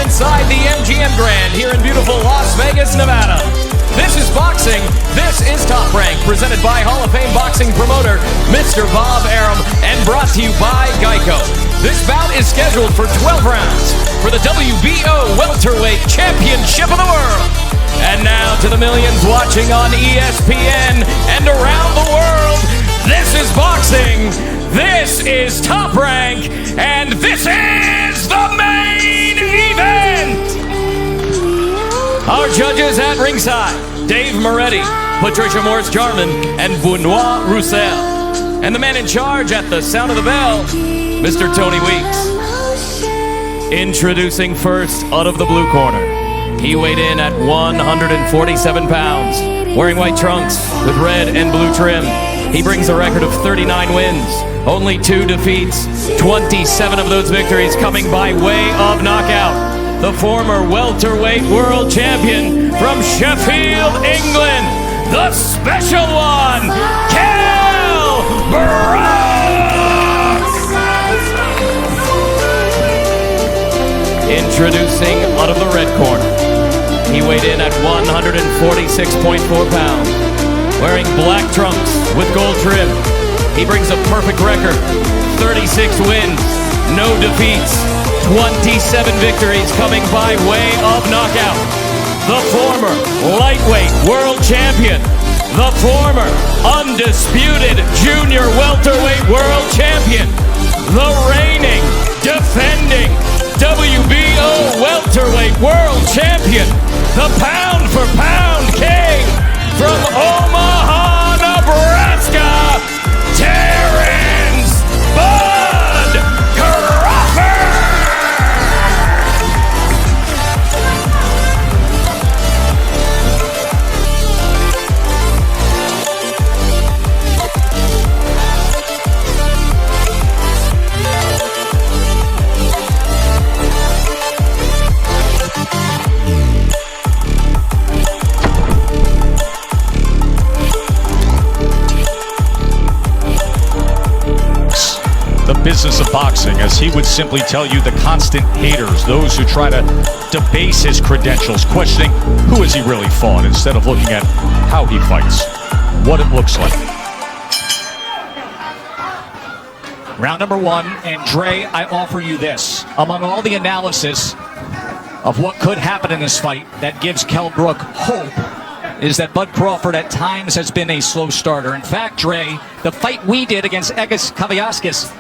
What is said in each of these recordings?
Inside the MGM Grand here in beautiful Las Vegas, Nevada. This is boxing. This is Top Rank, presented by Hall of Fame boxing promoter Mr. Bob Arum and brought to you by Geico. This bout is scheduled for 12 rounds for the WBO Welterweight Championship of the World. And now to the millions watching on ESPN and around the world, this is boxing. This is Top Rank, and this is the main event! Our judges at ringside, Dave Moretti, Patricia Morris-Jarman, and Benoit Roussel. And the man in charge at the sound of the bell, Mr. Tony Weeks. Introducing first out of the blue corner. He weighed in at 147 pounds, wearing white trunks with red and blue trim. He brings a record of 39 wins, only 2 defeats, 27 of those victories coming by way of knockout. The former welterweight world champion from Sheffield, England, the special one, Kell Brook! Introducing out of the red corner. He weighed in at 146.4 pounds. Wearing black trunks with gold trim. He brings a perfect record, 36 wins, no defeats, 27 victories coming by way of knockout. The former lightweight world champion, the former undisputed junior welterweight world champion, the reigning, defending WBO welterweight world champion, the pound for pound king, from Omaha, Nebraska, Terrence Bud Crawford! The business of boxing, as he would simply tell you, the constant haters, those who try to debase his credentials, questioning who has he really fought instead of looking at how he fights, what it looks like. Round number 1, and Dre, I offer you this. Among all the analysis of what could happen in this fight that gives Kell Brook hope is that Bud Crawford at times has been a slow starter. In fact, Dre, the fight we did against Egis Kavyaskis,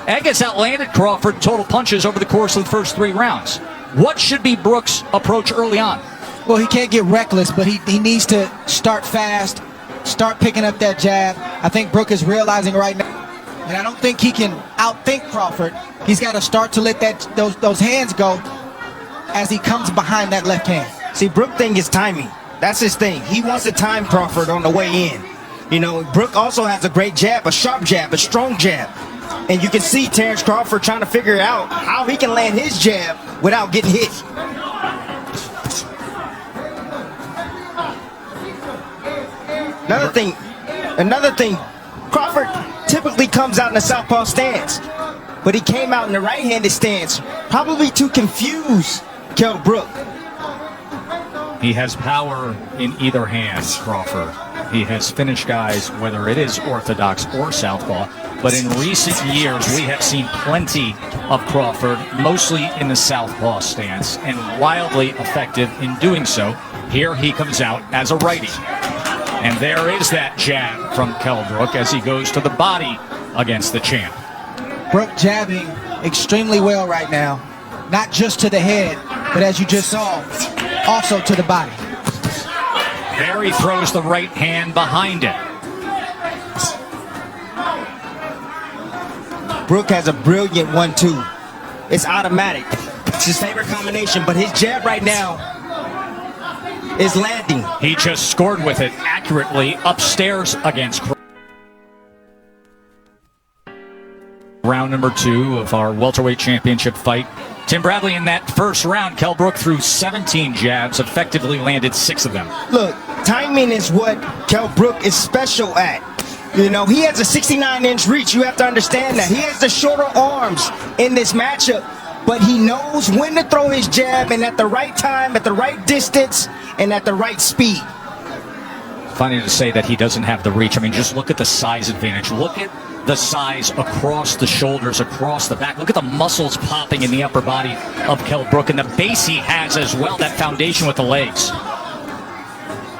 Egis outlanded Crawford total punches over the course of the first 3 rounds. What should be Brook's approach early on? Well, he can't get reckless, but he needs to start fast, start picking up that jab. I think Brook is realizing right now, and I don't think he can outthink Crawford. He's got to start to let those hands go as he comes behind that left hand. See, Brook thing is timing. That's his thing. He wants to time Crawford on the way in. You know, Brook also has a great jab, a sharp jab, a strong jab. And you can see Terrence Crawford trying to figure out how he can land his jab without getting hit. Another thing, Crawford typically comes out in the southpaw stance, but he came out in the right-handed stance, probably to confuse Kell Brook. He has power in either hand, Crawford. He has finished guys, whether it is orthodox or southpaw. but in recent years, we have seen plenty of Crawford, mostly in the southpaw stance, and wildly effective in doing so. Here he comes out as a righty. And there is that jab from Kell Brook as he goes to the body against the champ. Brook jabbing extremely well right now. Not just to the head, but as you just saw, also to the body. There he throws the right hand behind it. Brook has a brilliant 1-2. It's automatic. It's his favorite combination, but his jab right now is landing. He just scored with it accurately upstairs against Crawford. Round number 2 of our welterweight championship fight. Tim Bradley, in that first round, Kell Brook threw 17 jabs, effectively landed 6 of them. Look, timing is what Kell Brook is special at. You know, he has a 69-inch reach. You have to understand that. He has the shorter arms in this matchup, but he knows when to throw his jab and at the right time, at the right distance, and at the right speed. Funny to say that he doesn't have the reach. I mean, just look at the size advantage. Look at the size across the shoulders, across the back. Look at the muscles popping in the upper body of Kell Brook and the base he has as well, that foundation with the legs.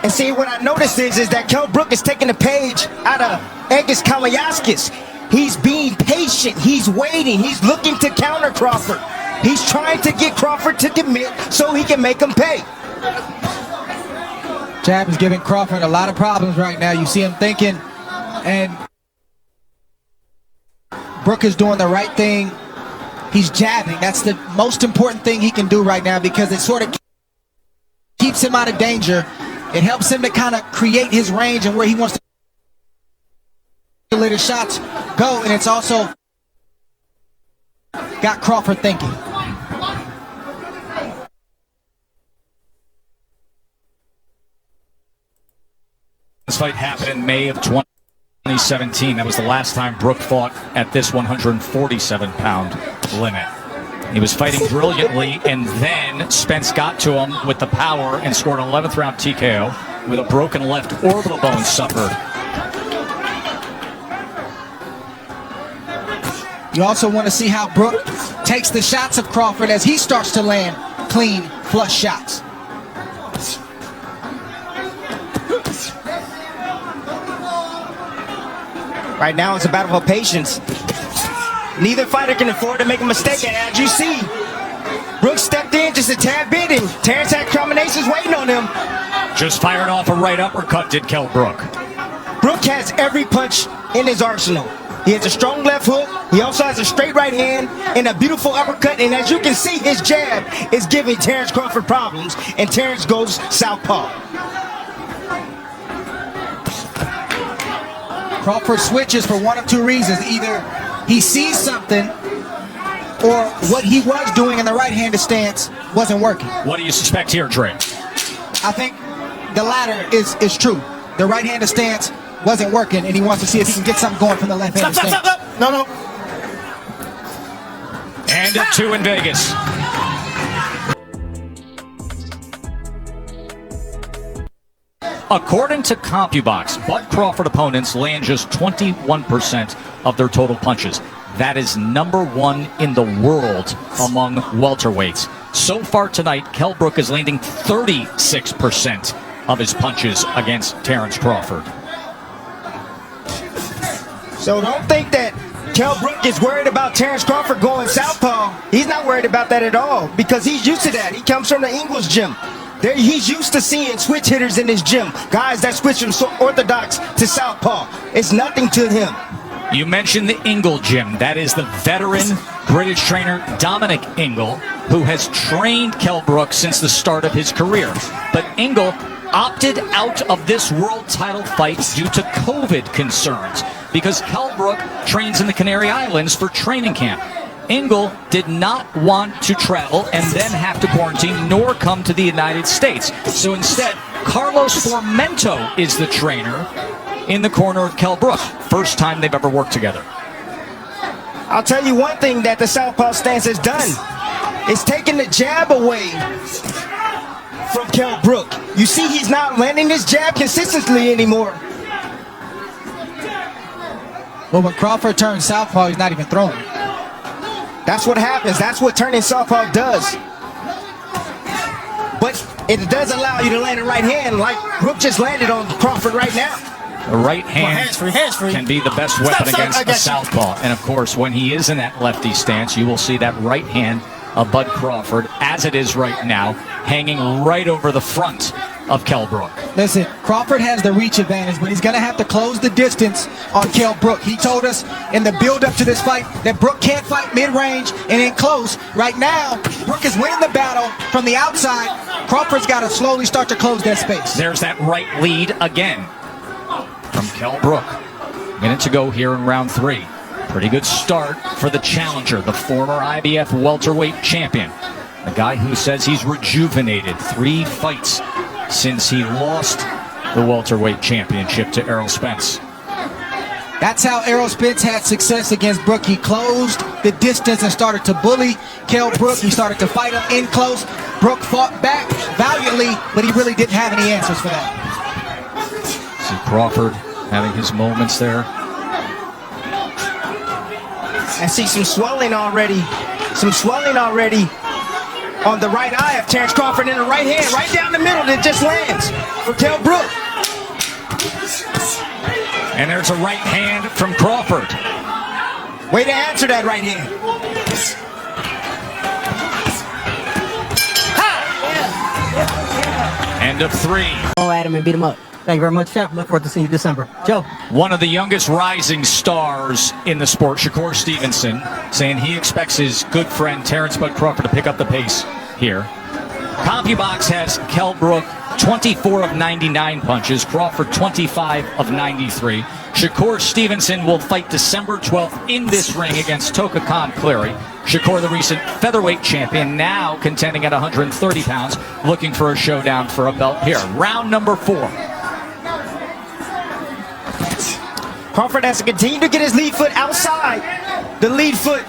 And see, what I noticed is that Kell Brook is taking a page out of Egis Kalayaskis. He's being patient. He's waiting. He's looking to counter Crawford. He's trying to get Crawford to commit so he can make him pay. Jab is giving Crawford a lot of problems right now. You see him thinking, and Brook is doing the right thing. He's jabbing. That's the most important thing he can do right now because it sort of keeps him out of danger. It helps him to kind of create his range and where he wants to let his shots go, and it's also got Crawford thinking. This fight happened in May of 2017. That was the last time Brook fought at this 147-pound limit. He was fighting brilliantly, and then Spence got to him with the power and scored an 11th round TKO with a broken left orbital bone suffered. You also want to see how Brook takes the shots of Crawford as he starts to land clean, flush shots. Right now, it's a battle of patience. Neither fighter can afford to make a mistake, and as you see, Brook stepped in just a tad bit, and Terrence had combinations waiting on him. Just fired off a right uppercut, did Kell Brook. Brook has every punch in his arsenal. He has a strong left hook. He also has a straight right hand and a beautiful uppercut. And as you can see, his jab is giving Terrence Crawford problems, and Terrence goes southpaw. Crawford switches for one of two reasons. Either he sees something or what he was doing in the right-handed stance wasn't working. What do you suspect here, Dre? I think the latter is true. The right-handed stance wasn't working, and he wants to see if he can get something going from the left-handed stance. Stop. No. And a 2 in Vegas. According to CompuBox, Bud Crawford opponents land just 21% of their total punches. That is number 1 in the world among welterweights. So far tonight, Kell Brook is landing 36% of his punches against Terrence Crawford. So don't think that Kell Brook is worried about Terrence Crawford going southpaw. He's not worried about that at all because he's used to that. He comes from the English gym. He's used to seeing switch hitters in his gym, guys that switch from orthodox to southpaw. It's nothing to him. You mentioned the Ingle gym. That is the veteran British trainer Dominic Ingle, who has trained Kell Brook since the start of his career. But Ingle opted out of this world title fight due to COVID concerns because Kell Brook trains in the Canary Islands for training camp. Ingle did not want to travel and then have to quarantine nor come to the United States. So instead, Carlos Formento is the trainer in the corner of Kell Brook. First time they've ever worked together. I'll tell you one thing that the southpaw stance has done. It's taken the jab away from Kell Brook. You see he's not landing his jab consistently anymore. Well, when Crawford turns southpaw, he's not even throwing. That's what happens. That's what turning southpaw does. But it does allow you to land a right hand like Brook just landed on Crawford right now. The right hand can be the best weapon against a southpaw. And of course, when he is in that lefty stance, you will see that right hand of Bud Crawford, as it is right now, hanging right over the front of Kell Brook. Listen, Crawford has the reach advantage, but he's going to have to close the distance on Kell Brook. He told us in the build-up to this fight that Brook can't fight mid-range and in close. Right now, Brook is winning the battle from the outside. Crawford's got to slowly start to close that space. There's that right lead again from Kell Brook. Minute to go here in round 3. Pretty good start for the challenger, the former IBF welterweight champion. The guy who says he's rejuvenated. 3 fights since he lost the welterweight championship to Errol Spence. That's how Errol Spence had success against Brook. He closed the distance and started to bully Kell Brook. He started to fight him in close. Brook fought back valiantly, but he really didn't have any answers for that. See Crawford having his moments there. I see some swelling already. Some swelling already on the right eye of Terrence Crawford in the right hand, right down the middle that just lands for Kell Brook. And there's a right hand from Crawford. Way to answer that right hand. End of 3. Go at him and beat him up. Thank you very much, champ. Look forward to seeing you December. Joe. One of the youngest rising stars in the sport, Shakur Stevenson, saying he expects his good friend Terrence Bud Crawford to pick up the pace here. CompuBox has Kell Brook 24 of 99 punches, Crawford 25 of 93. Shakur Stevenson will fight December 12th in this ring against Toka Khan Cleary. Shakur, the recent featherweight champion, now contending at 130 pounds, looking for a showdown for a belt here. Round number 4. Crawford has to continue to get his lead foot outside the lead foot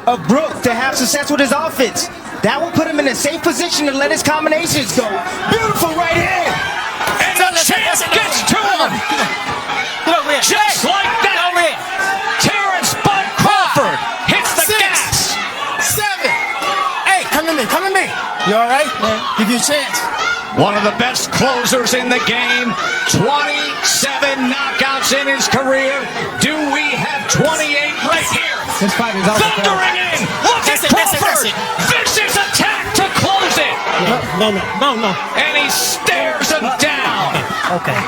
of Brook to have success with his offense. That will put him in a safe position to let his combinations go. Beautiful right hand. And the champ gets to him. Just like that. Terrence Bud Crawford hits the gas. 7. Hey, come to me. You all right? Give you a chance. One of the best closers in the game. 27 knockouts in his career. Do we have 28 right here? This fight is over. Thundering in. Look at Crawford. Vicious attack to close it. No. And he stares him down. Okay.